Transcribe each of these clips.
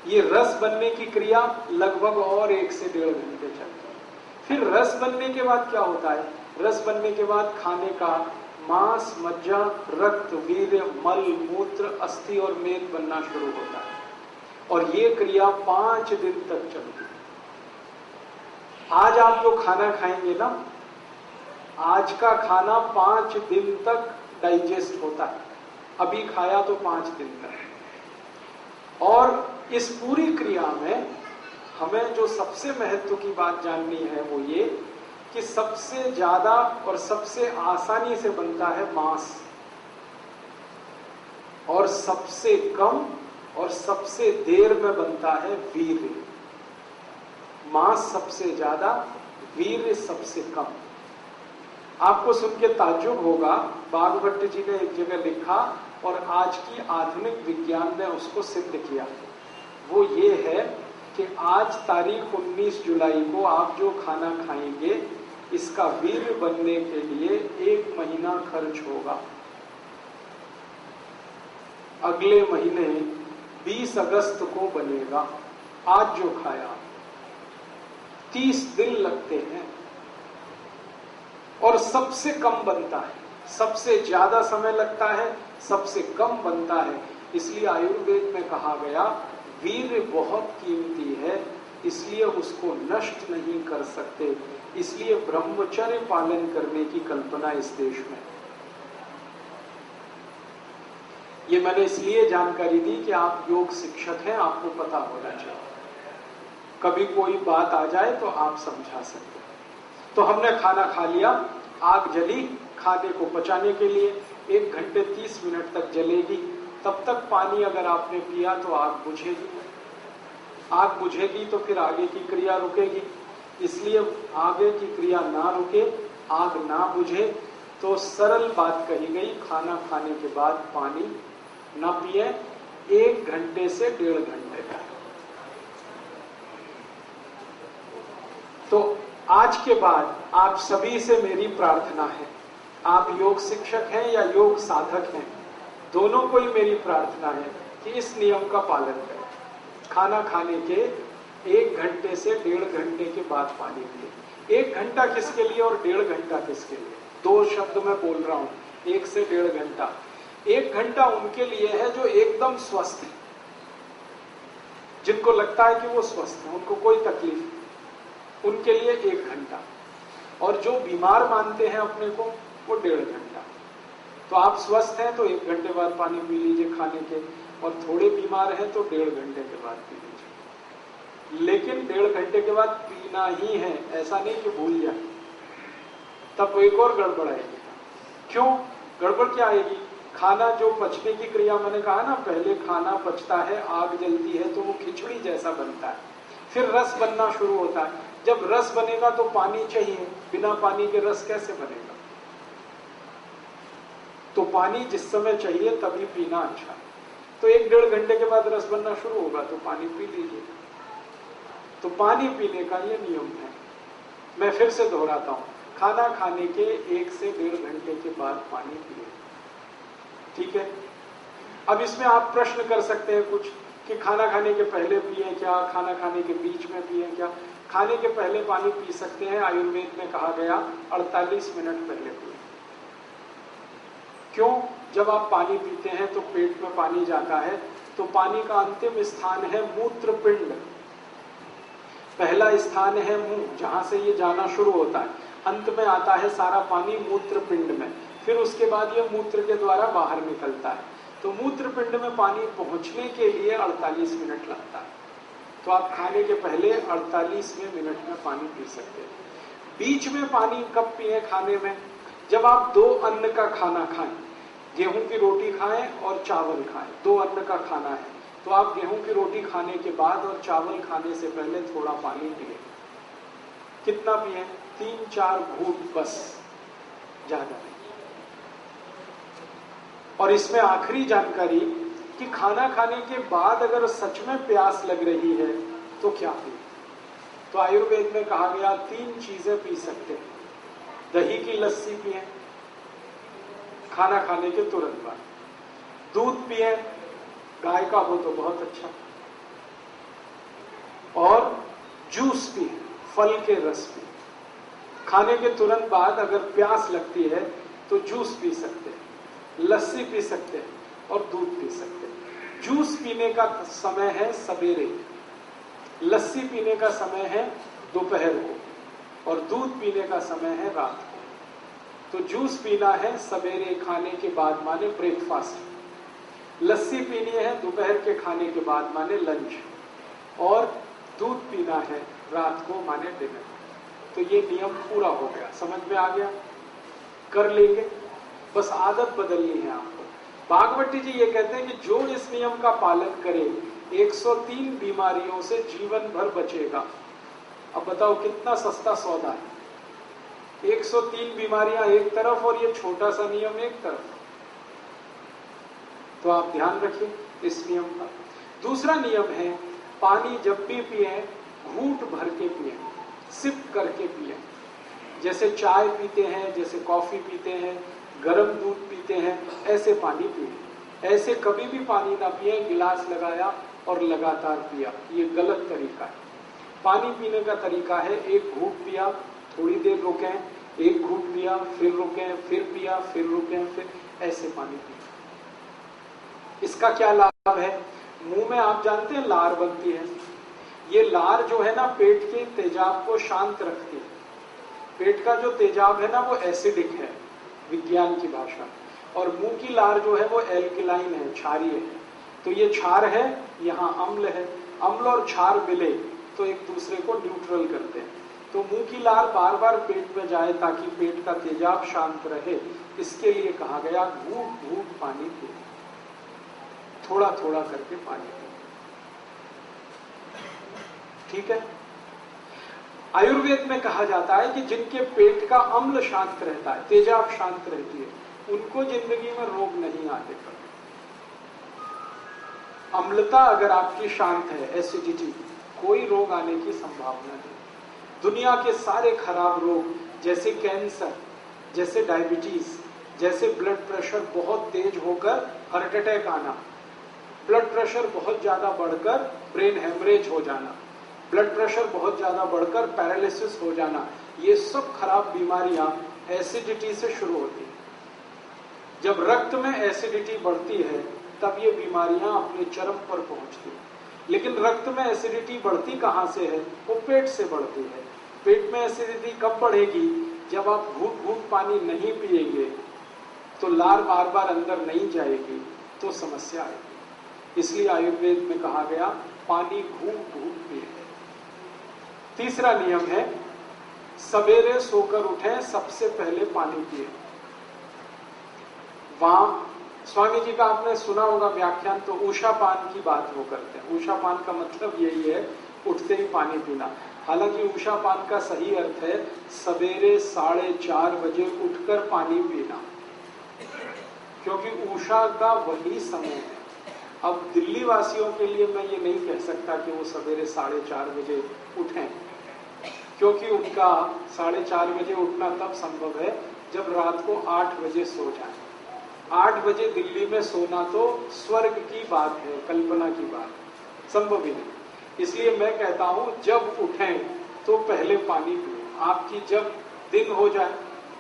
ये रस बनने की क्रिया लगभग और 1 से 1.5 घंटे चलती है। फिर रस बनने के बाद क्या होता है? रस बनने के बाद खाने का मांस, मज्जा, रक्त, वीर्य, मल, मूत्र, अस्थि और मेद बनना शुरू होता है और ये क्रिया 5 दिन तक चलती है। आज आप जो खाना खाएंगे ना, आज का खाना 5 दिन तक डाइजेस्ट होता है। अभी खाया तो 5 दिन तक। और इस पूरी क्रिया में हमें जो सबसे महत्व की बात जाननी है वो ये कि सबसे ज्यादा और सबसे आसानी से बनता है मांस, और सबसे कम और सबसे देर में बनता है वीर्य। मांस सबसे ज्यादा, वीर्य सबसे कम। आपको सुन के ताज्जुब होगा, बागभट्ट जी ने एक जगह लिखा और आज की आधुनिक विज्ञान ने उसको सिद्ध किया। वो ये है कि आज तारीख 19 जुलाई को आप जो खाना खाएंगे इसका वीर्य बनने के लिए 1 महीना खर्च होगा। अगले महीने 20 अगस्त को बनेगा। आज जो खाया 30 दिन लगते हैं और सबसे कम बनता है। सबसे ज्यादा समय लगता है, सबसे कम बनता है। इसलिए आयुर्वेद में कहा गया वीर्य बहुत कीमती है, इसलिए उसको नष्ट नहीं कर सकते। इसलिए ब्रह्मचर्य पालन करने की कल्पना इस देश में। ये मैंने इसलिए जानकारी दी कि आप योग शिक्षक हैं, आपको पता होना चाहिए। कभी कोई बात आ जाए तो आप समझा सकते हैं। तो हमने खाना खा लिया, आग जली खाने को पचाने के लिए, 1 घंटे 30 मिनट तक जलेगी। तब तक पानी अगर आपने पिया तो आग बुझेगी। आग बुझेगी तो फिर आगे की क्रिया रुकेगी। इसलिए आगे की क्रिया ना रुके, आग ना बुझे, तो सरल बात कही गई, खाना खाने के बाद पानी ना पिए 1 घंटे से 1.5 घंटे तक। तो आज के बाद आप सभी से मेरी प्रार्थना है, आप योग शिक्षक हैं या योग साधक हैं, दोनों को ही मेरी प्रार्थना है कि इस नियम का पालन करें। खाना खाने के 1 घंटे से 1.5 घंटे के बाद पानी पिए। 1 घंटा किसके लिए और 1.5 घंटा किसके लिए? 2 शब्द मैं बोल रहा हूं, 1 से 1.5 घंटा। 1 घंटा उनके लिए है जो एकदम स्वस्थ है, जिनको लगता है कि वो स्वस्थ है, उनको कोई तकलीफ नहीं, उनके लिए 1 घंटा। और जो बीमार मानते हैं अपने को, वो 1.5 घंटा। तो आप स्वस्थ हैं तो 1 घंटे बाद पानी पी लीजिए खाने के, और थोड़े बीमार हैं तो 1.5 घंटे के बाद पी लीजिए। लेकिन 1.5 घंटे के बाद पीना ही है, ऐसा नहीं कि भूल जाए, तब एक और गड़बड़ आएगी। क्यों गड़बड़ क्या आएगी? खाना जो पचने की क्रिया, मैंने कहा ना पहले खाना पचता है, आग जलती है तो वो खिचड़ी जैसा बनता है, फिर रस बनना शुरू होता है। जब रस बनेगा तो पानी चाहिए, बिना पानी के रस कैसे बनेगा? तो पानी जिस समय चाहिए तभी पीना अच्छा है। तो 1-1.5 घंटे के बाद रस बनना शुरू होगा तो पानी पी लीजिए। तो पानी पीने का ये नियम है। मैं फिर से दोहराता हूं, खाना खाने के 1 से 1.5 घंटे के बाद पानी पिए। ठीक है? अब इसमें आप प्रश्न कर सकते हैं कुछ कि खाना खाने के पहले पिए क्या, खाना खाने के बीच में पिए क्या? खाने के पहले पानी पी सकते हैं, आयुर्वेद में कहा गया 48 मिनट पहले पिए। क्यों? जब आप पानी पीते हैं तो पेट में पानी जाता है, तो पानी का अंतिम स्थान है मूत्रपिंड। पहला स्थान है मुंह, जहां से ये जाना शुरू होता है। अंत में आता है सारा पानी मूत्रपिंड में, फिर उसके बाद ये मूत्र के द्वारा बाहर निकलता है। तो मूत्रपिंड में पानी पहुंचने के लिए 48 मिनट लगता है। तो आप खाने के पहले 48वें मिनट में पानी पी सकते हैं। बीच में पानी कब पिए खाने में? जब आप 2 अन्न का खाना खाएं, गेहूं की रोटी खाएं और चावल खाएं, 2 अन्न का खाना है, तो आप गेहूं की रोटी खाने के बाद और चावल खाने से पहले थोड़ा पानी पिए। कितना पिए? 3-4 घूंट बस, ज्यादा नहीं। और इसमें आखिरी जानकारी कि खाना खाने के बाद अगर सच में प्यास लग रही है तो क्या पिए? तो आयुर्वेद में कहा गया 3 चीजें पी सकते हैं। दही की लस्सी पिए खाना खाने के तुरंत बाद, दूध पिए, गाय का हो तो बहुत अच्छा, और जूस पिए, फल के रस पिए। खाने के तुरंत बाद अगर प्यास लगती है तो जूस पी सकते हैं, लस्सी पी सकते हैं और दूध पी सकते हैं। जूस पीने का समय है सवेरे, लस्सी पीने का समय है दोपहर को और दूध पीने का समय है रात को। तो जूस पीना है सवेरे खाने के बाद माने ब्रेकफास्ट, लस्सी पीनी है दोपहर के खाने के बाद माने लंच, और दूध पीना है रात को माने डिनर। तो ये नियम पूरा हो गया, समझ में आ गया? कर लेंगे, बस आदत बदलनी है आपको। भागवती जी ये कहते हैं कि जो इस नियम का पालन करे 103 बीमारियों से जीवन भर बचेगा। अब बताओ कितना सस्ता सौदा है। 103 बीमारियां एक तरफ और ये छोटा सा नियम एक तरफ। तो आप ध्यान रखिए इस नियम का। दूसरा नियम है, पानी जब भी पिए घूंट भर के पिए, सिप करके पिए। जैसे चाय पीते हैं, जैसे कॉफी पीते हैं, गर्म दूध पीते हैं, ऐसे पानी पिए। ऐसे कभी भी पानी ना पिए गिलास लगाया और लगातार पिया, ये गलत तरीका है। पानी पीने का तरीका है, एक घूंट पिया, थोड़ी देर रुके, एक घूंट पिया, फिर रुके, फिर पिया, फिर रुके, फिर ऐसे पानी पिया। इसका क्या लाभ है? मुंह में आप जानते हैं लार बनती है। ये लार जो है ना पेट के तेजाब को शांत रखती है। पेट का जो तेजाब है ना वो एसिडिक है विज्ञान की भाषा, और मुंह की लार जो है वो एल्कलाइन है, क्षारीय है। तो ये क्षार है, यहाँ अम्ल है। अम्ल और क्षार मिले तो एक दूसरे को न्यूट्रल करते हैं। तो मुंह की लार बार बार पेट में जाए ताकि पेट का तेजाब शांत रहे, इसके लिए कहा गया घूंट घूंट पानी पिए, थोड़ा थोड़ा करके पानी पिए। ठीक है? आयुर्वेद में कहा जाता है कि जिनके पेट का अम्ल शांत रहता है, तेजाब शांत रहती है, उनको जिंदगी में रोग नहीं आते कभी। अम्लता अगर आपकी शांत है, एसिडिटी, कोई रोग आने की संभावना नहीं। दुनिया के सारे खराब रोग जैसे कैंसर, जैसे डायबिटीज, जैसे ब्लड प्रेशर बहुत तेज होकर हार्ट अटैक आना, ब्लड प्रेशर बहुत ज्यादा बढ़कर ब्रेन हेमरेज हो जाना, ब्लड प्रेशर बहुत ज्यादा बढ़कर पैरालिसिस हो जाना, ये सब खराब बीमारियां एसिडिटी से शुरू होती हैं। जब रक्त में एसिडिटी बढ़ती है तब ये बीमारियां अपने चरम पर पहुंचती हैं। लेकिन रक्त में एसिडिटी बढ़ती कहां से है? वो पेट से बढ़ती है। पेट में एसिडिटी कब बढ़ेगी? जब आप घूंट घूंट पानी नहीं पिएंगे तो लार बार बार अंदर नहीं जाएगी तो समस्या आएगी। इसलिए आयुर्वेद में कहा गया पानी घूंट घूंट पिए। तीसरा नियम है, सवेरे सोकर उठे सबसे पहले पानी पिए। वहां स्वामी जी का आपने सुना होगा व्याख्यान, तो उषापान की बात वो करते हैं। उषापान का मतलब यही है उठते ही पानी पीना। हालांकि उषापान का सही अर्थ है सवेरे 4:30 बजे उठकर पानी पीना, क्योंकि उषा का वही समय है। अब दिल्ली वासियों के लिए मैं ये नहीं कह सकता कि वो सवेरे 4:30 बजे उठें, क्योंकि उनका 4:30 बजे उठना तब संभव है जब रात को 8 बजे सो जाए। 8 बजे दिल्ली में सोना तो स्वर्ग की बात है, कल्पना की बात, संभव ही नहीं। इसलिए मैं कहता हूं जब उठें तो पहले पानी पिए। आपकी जब दिन हो जाए,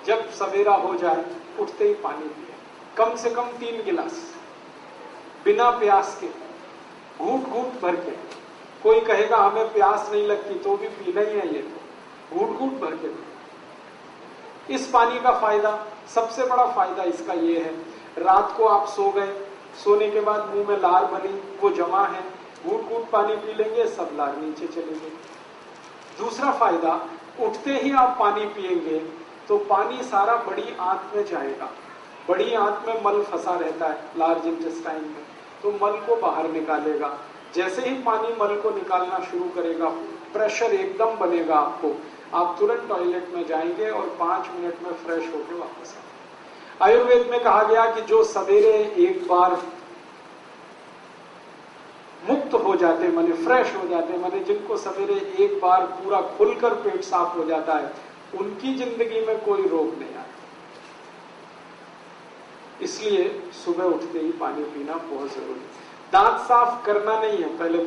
जब सवेरा हो जाए, उठते ही पानी पिए, कम से कम 3 गिलास, बिना प्यास के, घूंट घूंट भर के। कोई कहेगा हमें प्यास नहीं लगती, तो भी पीना ही है, ये तो घूंट घूंट भर के। इस पानी का फायदा, सबसे बड़ा फायदा इसका ये है, रात को आप सो गए, सोने के बाद मुंह में लार बनी, वो जमा है, घूंट घूंट पानी पी लेंगे, सब लार नीचे चलेंगे। दूसरा फायदा, उठते ही आप पानी पिएंगे तो पानी सारा बड़ी आंत में जाएगा। बड़ी आंत में मल फंसा रहता है, लार्ज इंटेस्टाइन में, तो मल को बाहर निकालेगा। जैसे ही पानी मल को निकालना शुरू करेगा, प्रेशर एकदम बनेगा आपको, आप तुरंत टॉयलेट में जाएंगे और 5 मिनट में फ्रेश होकर वापस आएंगे। आयुर्वेद में कहा गया कि जो सवेरे एक बार मुक्त हो जाते, माने फ्रेश हो जाते, माने जिनको सवेरे एक बार पूरा खुलकर पेट साफ हो जाता है, उनकी जिंदगी में कोई रोग नहीं आता। इसलिए सुबह उठते ही पानी पीना बहुत जरूरी है। दांत साफ करना नहीं है, पहले